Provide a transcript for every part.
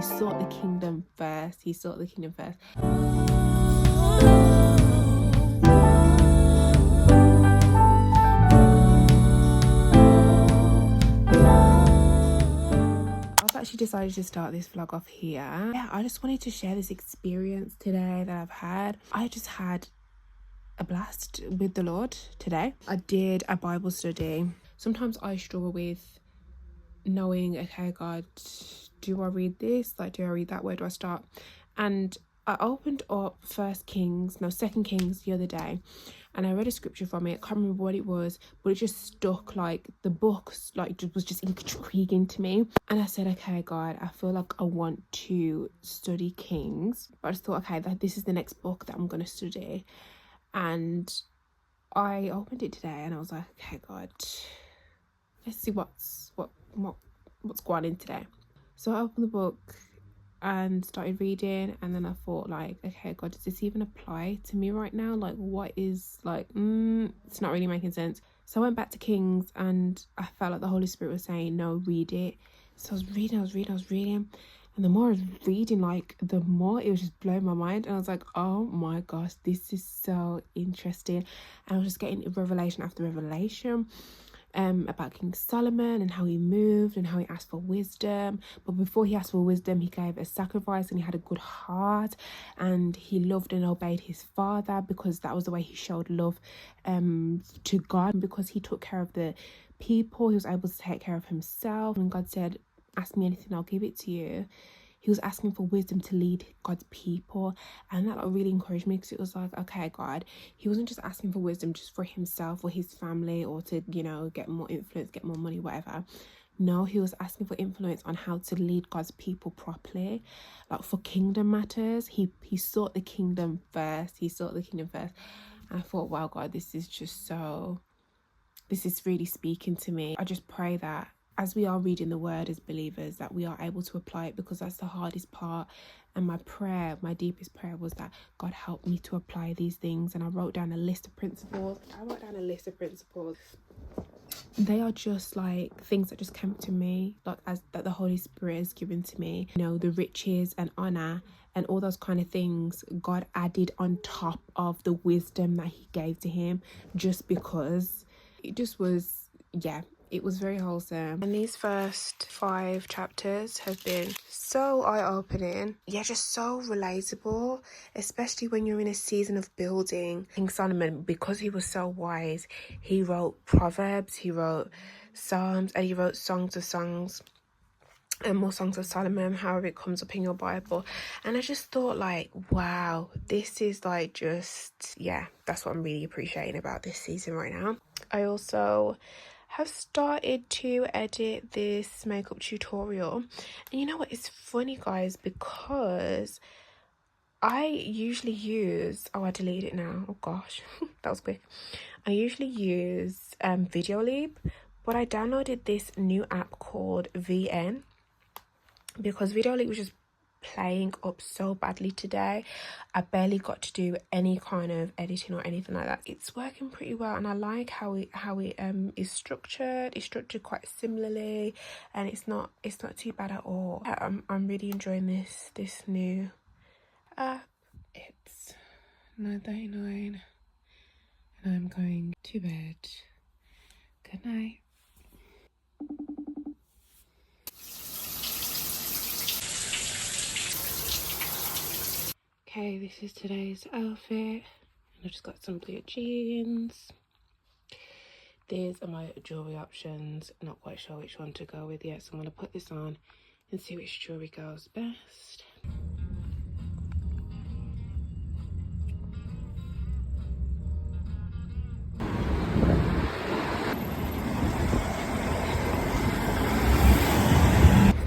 sought the kingdom first. He sought the kingdom first. Actually decided to start this vlog off here. Yeah, I just wanted to share this experience today that I've had. I just had a blast with the Lord today. I did a Bible study. Sometimes I struggle with knowing, okay, God, do I read this? Like, do I read that? Where do I start? And I opened up Second Kings the other day, and I read a scripture from it. I can't remember what it was, but it just stuck. Like, the books was just intriguing to me, and I said, okay, God, I feel like I want to study Kings. But I just thought, okay, this is the next book that I'm going to study. And I opened it today and I was like, okay, God, let's see what's going on today. So I opened the book and started reading, and then I thought, like, okay, God, does this even apply to me right now? Like, what is, like, it's not really making sense. So I went back to Kings, and I felt like the Holy Spirit was saying, no, read it. So I was reading, and the more I was reading, like, the more it was just blowing my mind. And I was like, oh my gosh, this is so interesting. And I was just getting revelation after revelation about King Solomon and how he moved and how he asked for wisdom. But before he asked for wisdom, he gave a sacrifice, and he had a good heart, and he loved and obeyed his father, because that was the way he showed love to God. Because he took care of the people, he was able to take care of himself. And God said, ask me anything, I'll give it to you. He was asking for wisdom to lead God's people, and that really encouraged me, because it was like, okay, God, he wasn't just asking for wisdom just for himself or his family, or to, you know, get more influence, get more money, whatever. No, he was asking for influence on how to lead God's people properly, like for kingdom matters. He sought the kingdom first. And I thought, wow, God, this is really speaking to me. I just pray that as we are reading the word as believers, that we are able to apply it, because that's the hardest part. And my deepest prayer was that God help me to apply these things. And I wrote down a list of principles. They are just like things that just came to me, like that the Holy Spirit has given to me. You know, the riches and honor and all those kind of things God added on top of the wisdom that he gave to him, just because it just was, yeah, it was very wholesome. And these first 5 chapters have been so eye-opening. Yeah, just so relatable, especially when you're in a season of building. King Solomon, because he was so wise, he wrote Proverbs, he wrote Psalms, and he wrote Songs of Songs and more Songs of Solomon, however it comes up in your Bible. And I just thought, like, wow, this is like just, yeah, that's what I'm really appreciating about this season right now. I also have started to edit this makeup tutorial, and you know what, it's funny, guys, because I usually use, I deleted it now, oh gosh, that was quick. I usually use Videoleap, but I downloaded this new app called VN, because Videoleap was just playing up so badly today. I barely got to do any kind of editing or anything like that. It's working pretty well, and I like how it is structured. It's structured quite similarly, and it's not too bad at all. I'm really enjoying this new app. It's 9:39 and I'm going to bed. Good night. Okay, this is today's outfit. I've just got some blue jeans. These are my jewellery options. Not quite sure which one to go with yet, so I'm going to put this on and see which jewellery goes best.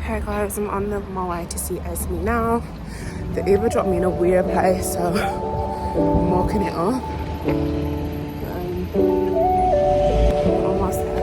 Okay guys, I'm on my way to see Esme now. The Uber dropped me in a weird place, so I'm walking it up. Almost there.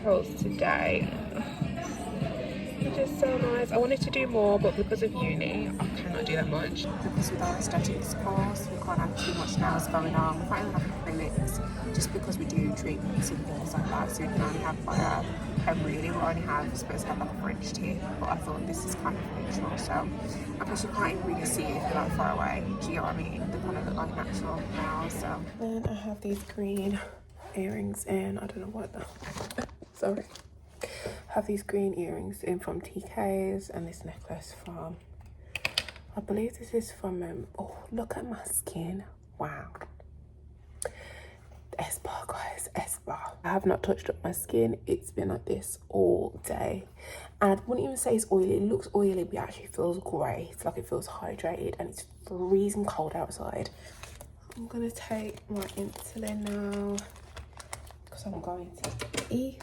curls today. They're just so nice. I wanted to do more, but because of uni, I cannot do that much. Because with our aesthetics course, we can't have too much nails going on. We can't even have acrylics, just because we do treatments and things like that. So we can only have like really, we only have, supposed to have like a French tip, but I thought this is kind of neutral. So, I guess you can't even really see it if you're like far away. Do you know what I mean? They kind of look like natural nails. So then I have these green earrings in. I don't know what the sorry. Have these green earrings in from TK's, and this necklace from, I believe this is from oh, look at my skin. Wow. Espa, guys, Espa. I have not touched up my skin. It's been like this all day, and I wouldn't even say it's oily. It looks oily, but it actually feels great. Like it feels hydrated, and it's freezing cold outside. I'm gonna take my insulin now because I'm going to eat.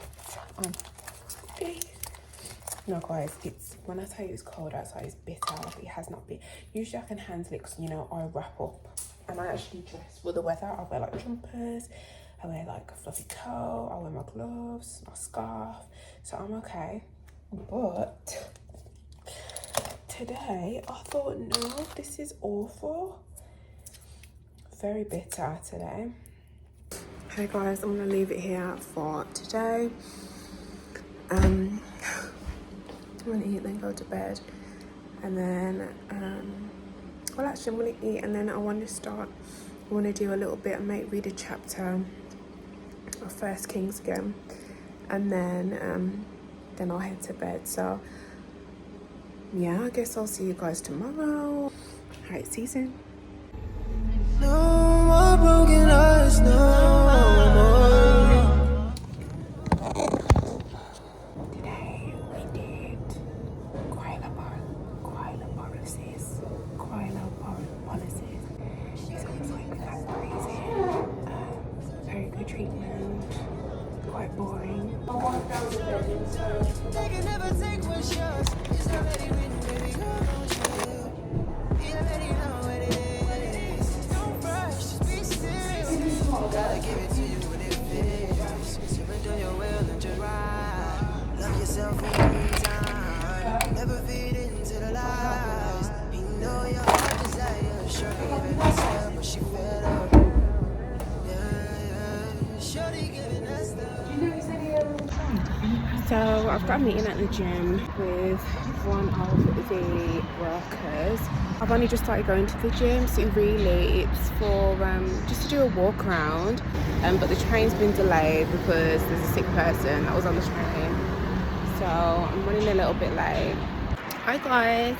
No guys, it's, when I tell you it's cold outside, it's bitter. Like it has not been. Usually I can handle it because, you know, I wrap up and I actually dress for the weather. I wear like jumpers, I wear like a fluffy coat, I wear my gloves, my scarf, so I'm okay. But today I thought, no, this is awful. Very bitter today. Hey guys, I'm gonna leave it here for today. I'm gonna eat, then go to bed, and then well, actually I'm gonna eat and then I want to do a little bit and read a chapter of First Kings again, and then I'll head to bed. So yeah, I guess I'll see you guys tomorrow. Alright, see you soon. No more broken hearts, no more. Today we did coilopolysis. Sounds like that's crazy. Very good treatment. Quite boring. They can never take what's yours. It's already written, baby. You already know what it is. Don't rush, just be still. Gotta give it to you when it fits. Surrender your will and just ride. Love yourself in the meantime. Never feed into the lies. You know your heart desires. Shorty giving us love, but she fed up. Yeah. Shorty giving us love. So I've got a meeting at the gym with one of the workers. I've only just started going to the gym, so really it's for just to do a walk around, but the train's been delayed because there's a sick person that was on the train, so I'm running a little bit late. Hi guys,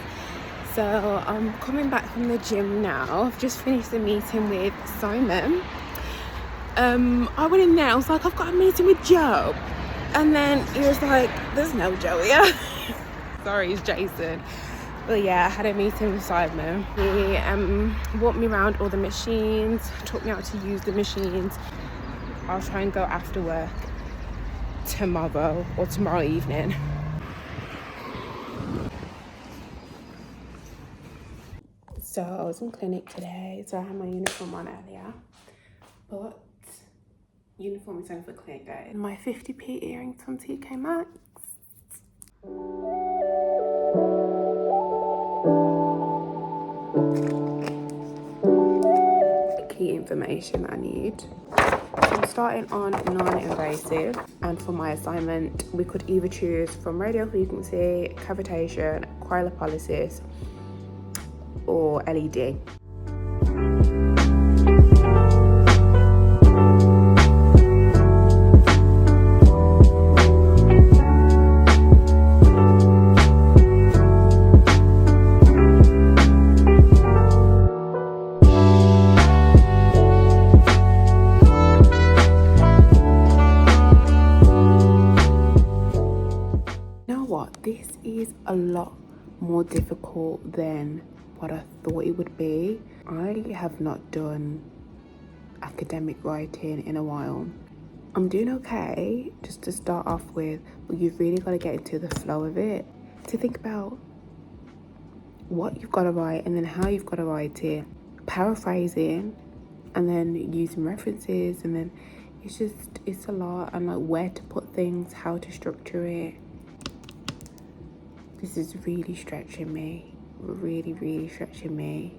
so I'm coming back from the gym now. I've just finished the meeting with Simon. I went in there, I was like, I've got a meeting with Joe. And then he was like, there's no Joe here. Sorry, it's Jason. But yeah, I had a meeting with Simon. He walked me around all the machines, taught me how to use the machines. I'll try and go after work tomorrow or tomorrow evening. So I was in clinic today, so I had my uniform on earlier. But uniform is only for clinic day. My 50p earrings from TK Maxx. Key information I need. I'm starting on non-invasive, and for my assignment we could either choose from radio frequency, cavitation, cryolipolysis or LED. This is a lot more difficult than what I thought it would be. I have not done academic writing in a while. I'm doing okay, just to start off with, but you've really got to get into the flow of it, to think about what you've got to write and then how you've got to write it, paraphrasing and then using references, and then it's a lot, and like where to put things, how to structure it. This is really stretching me, really stretching me.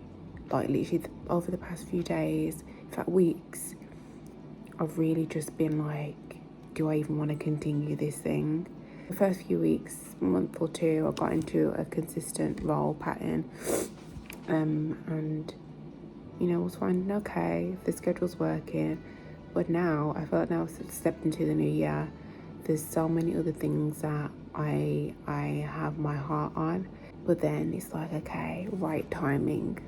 Like literally over the past few days, in fact weeks, I've really just been like, do I even want to continue this thing? The first few weeks, month or two, I got into a consistent role pattern, and you know, was finding okay, the schedule's working. But now I feel like now I've stepped into the new year, there's so many other things that I have my heart on, but then it's like, okay, right timing.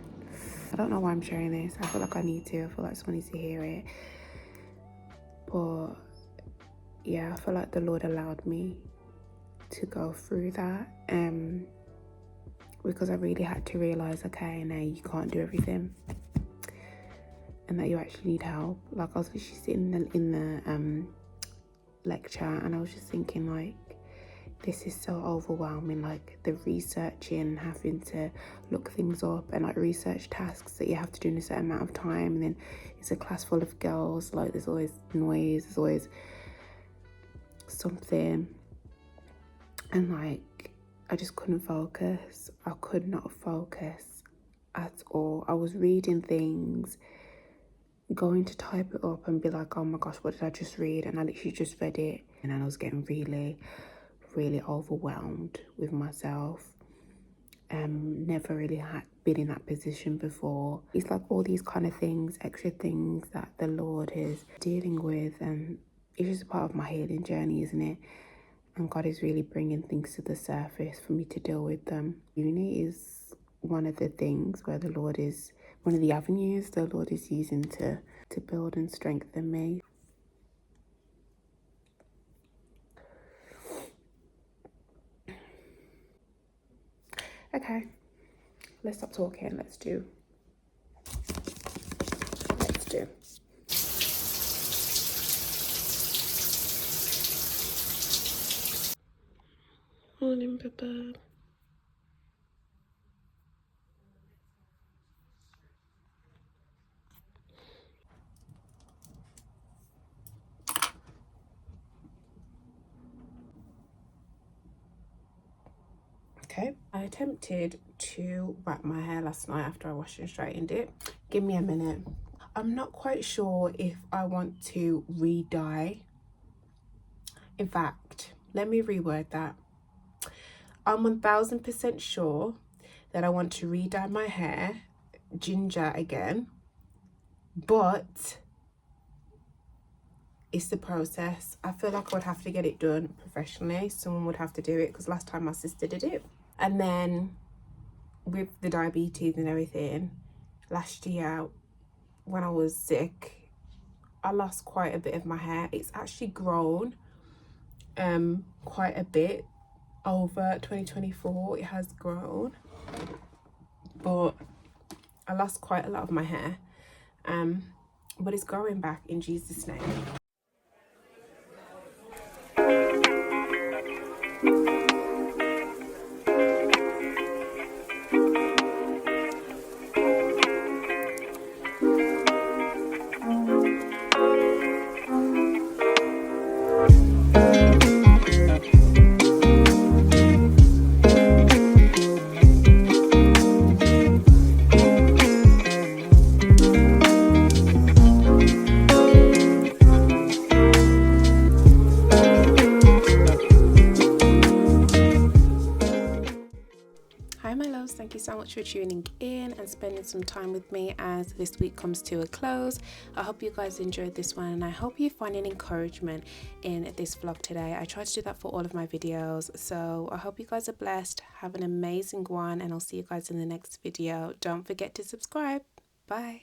I don't know why I'm sharing this. I feel like I need to. I feel like someone needs to hear it. But yeah, I feel like the Lord allowed me to go through that, because I really had to realize, okay, now you can't do everything, and that you actually need help. Like I was literally sitting in the lecture, and I was just thinking, like, this is so overwhelming, like the researching, having to look things up, and like research tasks that you have to do in a certain amount of time, and then it's a class full of girls, like there's always noise, there's always something, and like I just couldn't focus. I could not focus at all. I was reading things, going to type it up and be like, oh my gosh, what did I just read? And I literally just read it, and I was getting really overwhelmed with myself. Never really had been in that position before. It's like all these kind of things, extra things that the Lord is dealing with, and it's just a part of my healing journey, isn't it? And God is really bringing things to the surface for me to deal with them. Uni is one of the things where the Lord is, one of the avenues the Lord is using to build and strengthen me. Okay, let's stop talking. Let's do. Morning, Pepper. Okay, I attempted to wrap my hair last night after I washed and straightened it. Give me a minute. I'm not quite sure if I want to re-dye. In fact, let me reword that. I'm 1000% sure that I want to re-dye my hair ginger again, but it's the process. I feel like I would have to get it done professionally. Someone would have to do it, because last time my sister did it. And then with the diabetes and everything, last year when I was sick, I lost quite a bit of my hair. It's actually grown quite a bit over 2024. It has grown, but I lost quite a lot of my hair, but it's growing back in Jesus' name. Hi my loves, thank you so much for tuning in and spending some time with me as this week comes to a close. I hope you guys enjoyed this one, and I hope you find an encouragement in this vlog today. I try to do that for all of my videos, so I hope you guys are blessed. Have an amazing one, and I'll see you guys in the next video. Don't forget to subscribe. Bye.